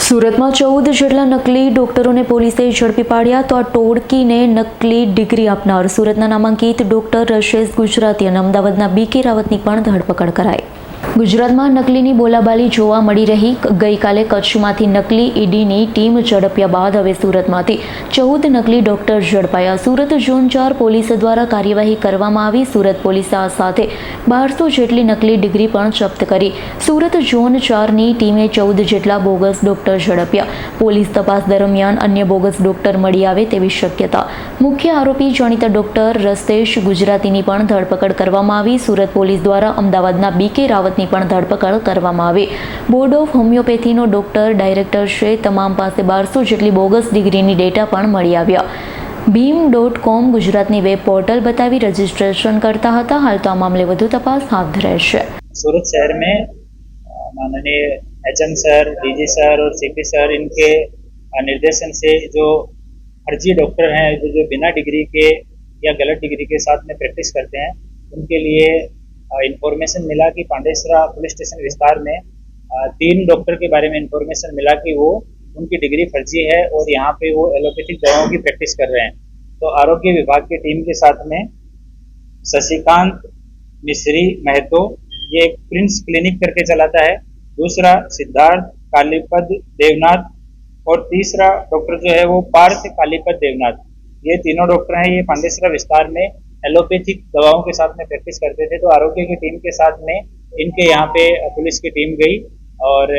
સુરતમાં 14 જેટલા નકલી ડોક્ટરોને પોલીસે ઝડપી પાડ્યા તો આ ટોળકીને નકલી ડિગ્રી આપનાર સુરતના નામાંકિત ડોક્ટર રશેશ ગુજરાતી અને અમદાવાદના બીકે રાવતની પણ ધરપકડ કરાઈ। ગુજરાતમાં નકલીની બોલાબાલી જોવા મળી રહી। ગઈકાલે કચ્છમાંથી નકલી ઈડીની ટીમ ઝડપ્યા બાદ હવે સુરતમાંથી 14 નકલી ડોક્ટર ઝડપાયા। સુરત ઝોન 4 પોલીસ દ્વારા કાર્યવાહી કરવામાં આવી। સુરત પોલીસે આ સાથે 1200 જેટલી નકલી ડિગ્રી પણ જપ્ત કરી। સુરત ઝોન 4ની ટીમે 14 જેટલા બોગસ ડોક્ટર ઝડપ્યા। પોલીસ તપાસ દરમિયાન અન્ય બોગસ ડોક્ટર મળી આવે તેવી શક્યતા। મુખ્ય આરોપી જાણીતા ડોક્ટર રશેશ ગુજરાતીની પણ ધરપકડ કરવામાં આવી। સુરત પોલીસ દ્વારા અમદાવાદના બીકે રાવતની પણ ધરપકડ કરવામાં આવી। બોર્ડ ઓફ હોમિયોપેથીનો ડોક્ટર ડાયરેક્ટર છે। તમામ પાસે 1200 જેટલી બોગસ ડિગ્રીની ડેટા પણ મળી આવ્યા। ભીમ.com ગુજરાતની વેબ પોર્ટલ बतावी रजिस्ट्रेशन करता था। हाल तो आ मामले વધુ તપાસ હાથ ધરે છે। सूरत शहर में माननीय एचएम सर, डीजी सर और सीपी सर इनके निर्देशन से जो फर्जी डॉक्टर हैं जो बिना डिग्री के या गलत डिग्री के साथ में प्रैक्टिस करते हैं, उनके लिए इंफॉर्मेशन मिला कि पांडेसरा पुलिस स्टेशन विस्तार में 3 डॉक्टर के बारे में इंफॉर्मेशन मिला कि वो उनकी डिग्री फर्जी है और यहाँ पे वो एलोपैथिक दवाओं की प्रैक्टिस कर रहे हैं। तो आरोग्य विभाग की टीम के साथ में शशिकांत मिश्री महतो, ये एक प्रिंस क्लिनिक करके चलाता है, दूसरा सिद्धार्थ कालीपद देवनाथ और तीसरा डॉक्टर जो है वो पार्थ कालीपद देवनाथ। ये तीनों डॉक्टर हैं, ये पांडेसरा विस्तार में एलोपैथिक दवाओं के साथ में प्रैक्टिस करते थे। तो आरोग्य की टीम के साथ में इनके यहाँ पे पुलिस की टीम गई और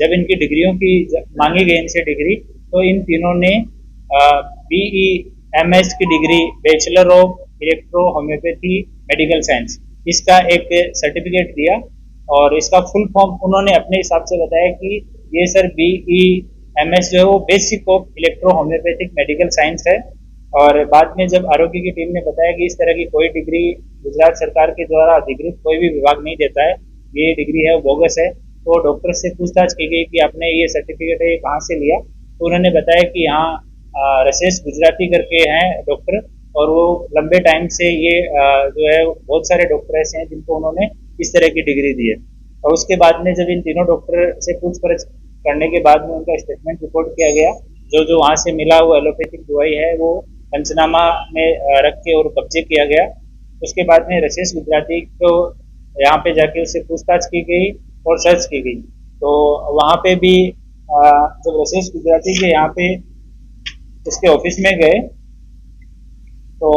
जब इनकी डिग्रियों की मांगी गई इनसे डिग्री, तो इन तीनों ने BEMS की degree bachelor of electro homeopathy medical science इसका एक सर्टिफिकेट दिया और इसका फुल फॉर्म उन्होंने अपने हिसाब से बताया कि ये सर BEMS जो है वो basic of electro homeopathic medical science है। और बाद में जब आरोग्य की टीम ने बताया कि इस तरह की कोई डिग्री गुजरात सरकार के द्वारा अधिकृत कोई भी विभाग नहीं देता है, ये डिग्री है वो बोगस है, तो डॉक्टर से पूछताछ की गई कि आपने ये सर्टिफिकेट है ये कहाँ से लिया। तो उन्होंने बताया कि यहाँ रशेश गुजराती करके हैं डॉक्टर, और वो लंबे टाइम से ये जो है बहुत सारे डॉक्टर ऐसे हैं जिनको उन्होंने इस तरह की डिग्री दी है। और उसके बाद में जब इन तीनों डॉक्टर से पूछपरछ करने के बाद में उनका स्टेटमेंट रिकॉर्ड किया गया। जो वहाँ से मिला वो एलोपैथिक दवाई है वो पंचनामा में रख के और कब्जे किया गया। उसके बाद में रशेश गुजराती को यहाँ पे जाके उससे पूछताछ की गई और सर्च की गई। तो वहाँ पे भी जब रशेश गुजराती के यहाँ पे उसके ऑफिस में गए तो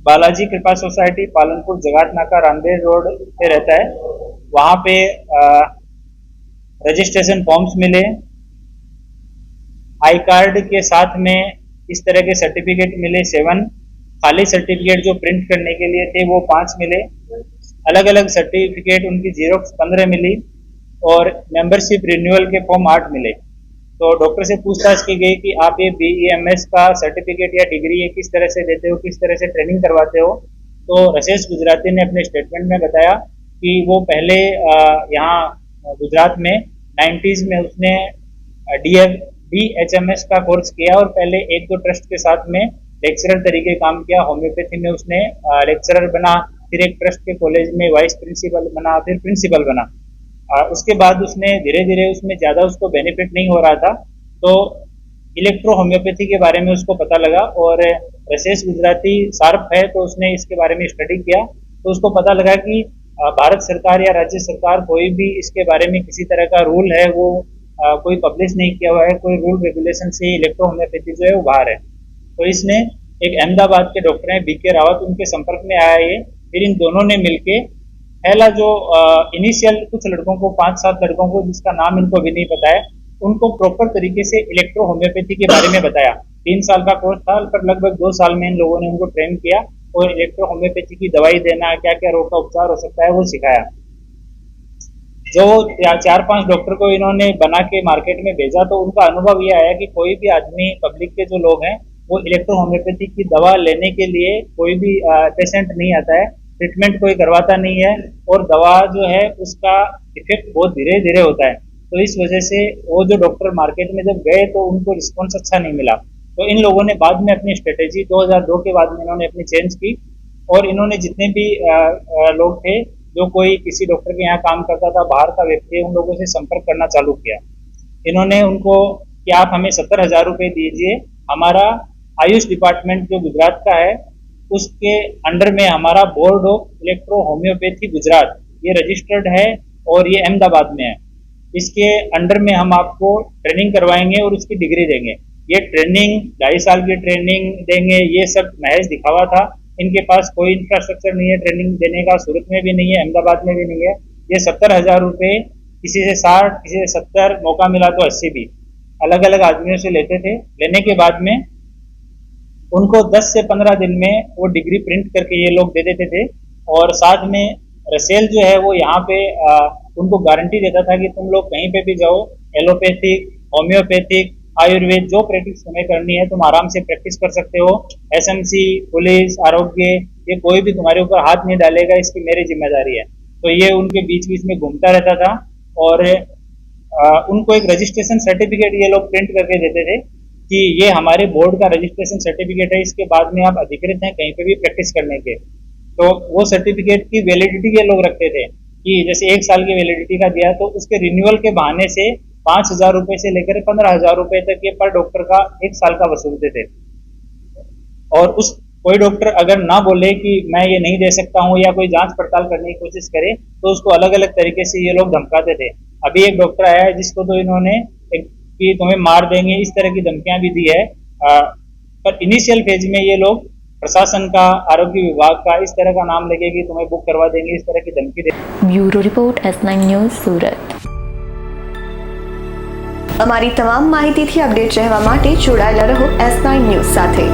बालाजी कृपा सोसाइटी पालनपुर जगात नाका रामदेव रोड पे रहता है। वहाँ पे रजिस्ट्रेशन फॉर्म्स मिले, आई कार्ड के साथ में इस तरह के सर्टिफिकेट मिले 7, खाली सर्टिफिकेट जो प्रिंट करने के लिए थे वो 5 मिले, अलग अलग सर्टिफिकेट उनकी जीरोक्स 15 मिली और मेंबरशिप रिन्यूअल के फॉर्म 8 मिले। तो डॉक्टर से पूछताछ की गई कि आप ये BEMS का सर्टिफिकेट या डिग्री ये किस तरह से देते हो, किस तरह से ट्रेनिंग करवाते हो। तो रशेश गुजराती ने अपने स्टेटमेंट में बताया कि वो पहले यहाँ गुजरात में 90s में उसने DHMS का कोर्स किया और पहले 1-2 ट्रस्ट के साथ में लेक्चरर तरीके काम किया। होम्योपैथी में उसने लेक्चरर बना, फिर एक ट्रस्ट के कॉलेज में वाइस प्रिंसिपल बना, फिर प्रिंसिपल बना। उसके बाद उसने धीरे धीरे उसमें ज़्यादा उसको बेनिफिट नहीं हो रहा था, तो इलेक्ट्रो होम्योपैथी के बारे में उसको पता लगा और रशेश गुजराती शार्प है तो उसने इसके बारे में स्टडी किया। तो उसको पता लगा कि भारत सरकार या राज्य सरकार कोई भी इसके बारे में किसी तरह का रूल है वो कोई पब्लिश नहीं किया हुआ है, कोई रूल रेगुलेशन से इलेक्ट्रो होम्योपैथी जो है वो बाहर है। तो इसने एक अहमदाबाद के डॉक्टर हैं बीके रावत, उनके संपर्क में आया ये। फिर इन दोनों ने मिलके पहला जो इनिशियल कुछ लड़कों को 5-7 लड़कों को जिसका नाम इनको भी नहीं पता है, उनको प्रॉपर तरीके से इलेक्ट्रो होम्योपैथी के बारे में बताया। 3 साल का कोर्स था, पर लगभग 2 साल में इन लोगों ने उनको ट्रेन किया और इलेक्ट्रो होम्योपैथी की दवाई देना, क्या क्या रोग का उपचार हो सकता है वो सिखाया। जो 4-5 डॉक्टर को इन्होंने बना के मार्केट में भेजा तो उनका अनुभव ये आया कि कोई भी आदमी पब्लिक के जो लोग हैं वो इलेक्ट्रो होम्योपैथी की दवा लेने के लिए कोई भी पेशेंट नहीं आता है, ट्रीटमेंट कोई करवाता नहीं है और दवा जो है उसका इफेक्ट बहुत धीरे धीरे होता है। तो इस वजह से वो जो डॉक्टर मार्केट में जब गए तो उनको रिस्पॉन्स अच्छा नहीं मिला। तो इन लोगों ने बाद में अपनी स्ट्रेटेजी 2002 के बाद में इन्होंने अपनी चेंज की और इन्होंने जितने भी लोग थे जो कोई किसी डॉक्टर के यहाँ काम करता था, बाहर का व्यक्ति, उन लोगों से संपर्क करना चालू किया। इन्होंने उनको कि आप हमें 70,000 रुपये दीजिए, हमारा आयुष डिपार्टमेंट जो गुजरात का है उसके अंडर में हमारा board of electro homeopathy Gujarat ये रजिस्टर्ड है और ये अहमदाबाद में है। इसके अंडर में हम आपको ट्रेनिंग करवाएंगे और उसकी डिग्री देंगे। ये ट्रेनिंग 2.5 साल की ट्रेनिंग देंगे, ये सब महज दिखावा था। इनके पास कोई इंफ्रास्ट्रक्चर नहीं है ट्रेनिंग देने का, सूरत में भी नहीं है, अहमदाबाद में भी नहीं है। ये 70,000 रुपये किसी से 60, किसी से 70, मौका मिला तो 80 भी अलग अलग आदमियों से लेते थे। लेने के बाद में उनको 10 से 15 दिन में वो डिग्री प्रिंट करके ये लोग दे देते थे और साथ में रसेल जो है वो यहाँ पे उनको गारंटी देता था कि तुम लोग कहीं पे भी जाओ, एलोपैथिक, होम्योपैथिक, आयुर्वेद जो प्रैक्टिस तुम्हें करनी है तुम आराम से प्रैक्टिस कर सकते हो। एसएमसी, पुलिस, आरोग्य ये कोई भी तुम्हारे ऊपर हाथ नहीं डालेगा, इसकी मेरी जिम्मेदारी है। तो ये उनके बीच बीच में घूमता रहता था और उनको एक रजिस्ट्रेशन सर्टिफिकेट ये लोग प्रिंट करके देते थे कि ये हमारे बोर्ड का रजिस्ट्रेशन सर्टिफिकेट है, इसके बाद में आप अधिकृत हैं कहीं पे भी प्रैक्टिस करने के। तो वो सर्टिफिकेट की वैलिडिटी ये लोग रखते थे कि जैसे 1 साल की वैलिडिटी का दिया तो उसके रिन्यूअल के बहाने से 5,000 रुपए से लेकर 15,000 रुपए तक ये पर डॉक्टर का 1 साल का वसूलते थे। और उस कोई डॉक्टर अगर ना बोले कि मैं ये नहीं दे सकता हूँ या कोई जांच पड़ताल करने की कोशिश करे तो उसको अलग अलग तरीके से ये लोग धमकाते थे। अभी एक डॉक्टर आया है जिसको तो इन्होंने कि तुम्हें मार देंगे इस तरह की धमकियां भी दी है। पर इनिशियल फेज में ये लोग प्रशासन का, आरोग्य विभाग का इस तरह का नाम लेके कि तुम्हें बुक करवा देंगे, इस तरह की धमकी दे। Bureau report S9 news Surat. અમારી તમામ માહિતીથી અપડેટ રહેવા માટે જોડાયેલા રહો S9 ન્યૂઝ સાથે।